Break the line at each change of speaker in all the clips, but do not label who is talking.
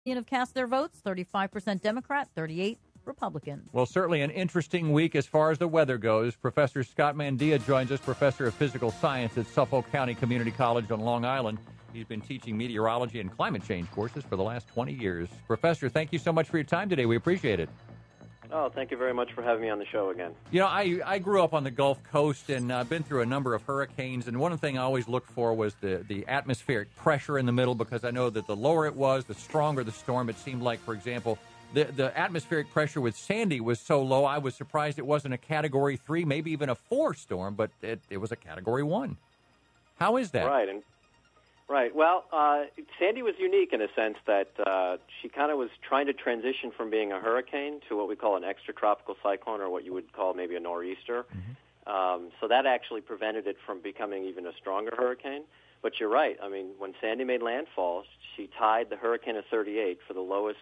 have cast their votes, 35% Democrat, 38 Republican.
Well, certainly an interesting week as far as the weather goes. Professor Scott Mandia joins us, professor of physical science at Suffolk County Community College on Long Island. He's been teaching meteorology and climate change courses for the last 20 years. Professor, thank you so much for your time today. We appreciate it.
Oh, thank you very much for having me on the show again.
You know, I grew up on the Gulf Coast and I've been through a number of hurricanes, and one thing I always looked for was the atmospheric pressure in the middle, because I know that the lower it was, the stronger the storm. It seemed like, for example, the atmospheric pressure with Sandy was so low, I was surprised it wasn't a Category 3, maybe even a 4 storm, but it was a Category 1. How is that?
Right. Well, Sandy was unique in a sense that she kind of was trying to transition from being a hurricane to what we call an extratropical cyclone, or what you would call maybe a nor'easter. Mm-hmm. So that actually prevented it from becoming even a stronger hurricane. But you're right. I mean, when Sandy made landfall, she tied the hurricane of 38 for the lowest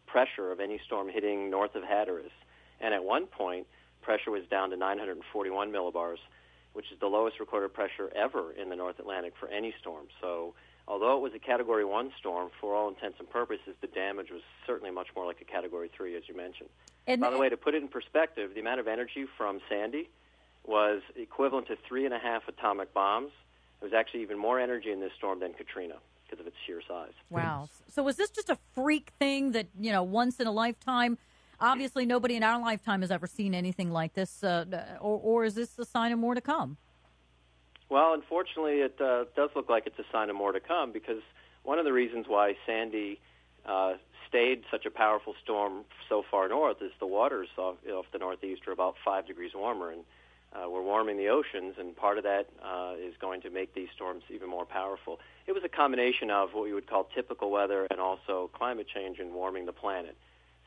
pressure of any storm hitting north of Hatteras. And at one point, pressure was down to 941 millibars, which is the lowest recorded pressure ever in the North Atlantic for any storm. So although it was a Category 1 storm, for all intents and purposes, the damage was certainly much more like a Category 3, as you mentioned. And by the way, to put it in perspective, the amount of energy from Sandy was equivalent to 3.5 atomic bombs. There was actually even more energy in this storm than Katrina because of its sheer size.
Wow. So was this just a freak thing that, once in a lifetime? Obviously, nobody in our lifetime has ever seen anything like this, or is this a sign of more to come?
Well, unfortunately, it does look like it's a sign of more to come, because one of the reasons why Sandy stayed such a powerful storm so far north is the waters off the northeast are about 5 degrees warmer, and we're warming the oceans, and part of that is going to make these storms even more powerful. It was a combination of what we would call typical weather and also climate change and warming the planet.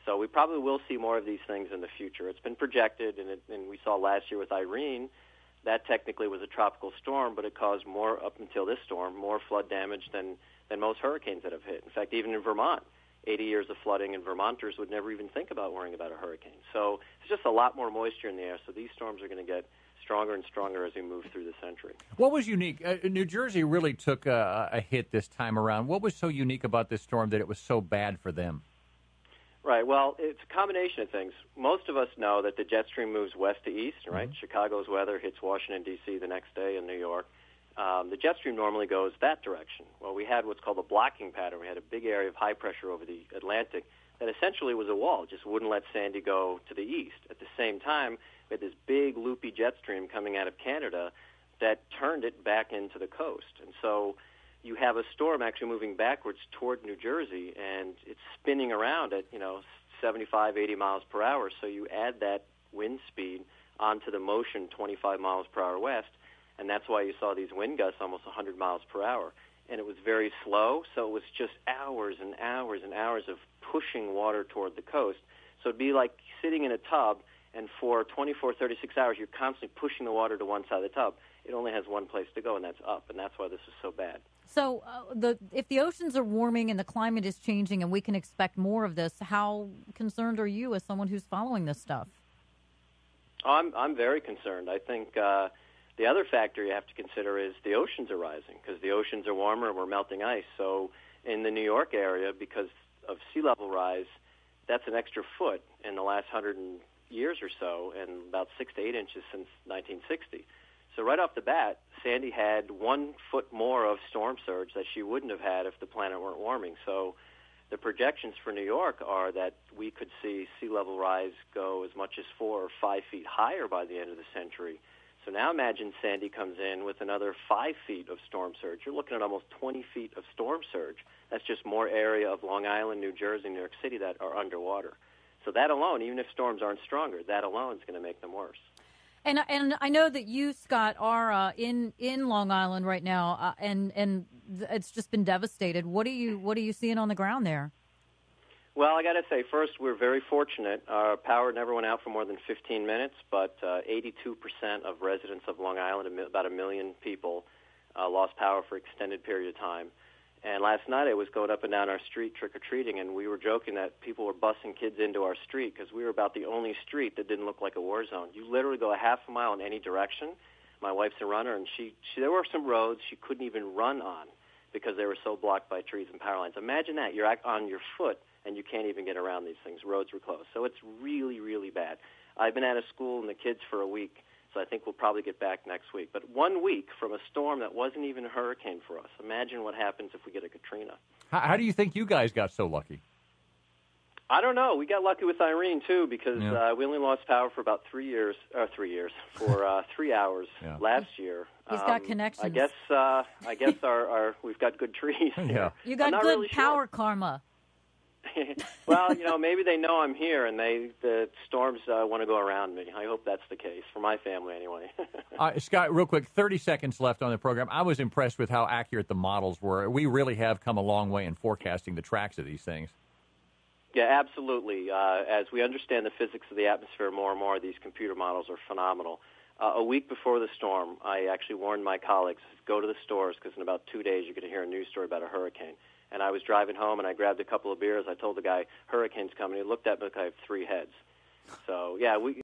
So we probably will see more of these things in the future. It's been projected, and we saw last year with Irene, that technically was a tropical storm, but it caused more, up until this storm, more flood damage than most hurricanes that have hit. In fact, even in Vermont, 80 years of flooding, and Vermonters would never even think about worrying about a hurricane. So there's just a lot more moisture in the air, so these storms are going to get stronger and stronger as we move through the century.
What was unique? New Jersey really took a hit this time around. What was so unique about this storm that it was so bad for them?
Right. Well, it's a combination of things. Most of us know that the jet stream moves west to east, right? Mm-hmm. Chicago's weather hits Washington, D.C. the next day, in New York. The jet stream normally goes that direction. Well, we had what's called a blocking pattern. We had a big area of high pressure over the Atlantic that essentially was a wall, just wouldn't let Sandy go to the east. At the same time, we had this big loopy jet stream coming out of Canada that turned it back into the coast. And so you have a storm actually moving backwards toward New Jersey, and it's spinning around at, 75, 80 miles per hour. So you add that wind speed onto the motion 25 miles per hour west, and that's why you saw these wind gusts almost 100 miles per hour. And it was very slow, so it was just hours and hours and hours of pushing water toward the coast. So it'd be like sitting in a tub, and for 24, 36 hours, you're constantly pushing the water to one side of the tub. It only has one place to go, and that's up, and that's why this is so bad.
So if the oceans are warming and the climate is changing and we can expect more of this, how concerned are you as someone who's following this stuff?
I'm very concerned. I think the other factor you have to consider is the oceans are rising, because the oceans are warmer and we're melting ice. So in the New York area, because of sea level rise, that's an extra foot in the last 100 years or so, and about 6 to 8 inches since 1960. So right off the bat, Sandy had 1 foot more of storm surge that she wouldn't have had if the planet weren't warming. So the projections for New York are that we could see sea level rise go as much as 4 or 5 feet higher by the end of the century. So now imagine Sandy comes in with another 5 feet of storm surge. You're looking at almost 20 feet of storm surge. That's just more area of Long Island, New Jersey, New York City that are underwater. So that alone, even if storms aren't stronger, that alone is going to make them worse.
And I know that you, Scott, are in Long Island right now, and it's just been devastated. What are you seeing on the ground there?
Well, I got to say, first, we're very fortunate. Our power never went out for more than 15 minutes, but 82% of residents of Long Island, about 1 million people, lost power for an extended period of time. And last night I was going up and down our street trick-or-treating, and we were joking that people were busing kids into our street because we were about the only street that didn't look like a war zone. You literally go a half a mile in any direction. My wife's a runner, and there were some roads she couldn't even run on because they were so blocked by trees and power lines. Imagine that. You're on your foot, and you can't even get around these things. Roads were closed. So it's really, really bad. I've been out of school and the kids for a week, so I think we'll probably get back next week. But 1 week from a storm that wasn't even a hurricane for us. Imagine what happens if we get a Katrina.
How do you think you guys got so lucky?
I don't know. We got lucky with Irene, too, because we only lost power for about 3 hours last year.
He's got connections.
I guess we've got good trees.
Yeah.
You got good
really
power karma.
Well, maybe they know I'm here, and the storms want to go around me. I hope that's the case, for my family anyway.
Scott, real quick, 30 seconds left on the program. I was impressed with how accurate the models were. We really have come a long way in forecasting the tracks of these things.
Yeah, absolutely. As we understand the physics of the atmosphere more and more, these computer models are phenomenal. A week before the storm, I actually warned my colleagues, go to the stores, because in about 2 days you're going to hear a news story about a hurricane. And I was driving home, and I grabbed a couple of beers. I told the guy, hurricane's coming. He looked at me like I have 3 heads. So, yeah,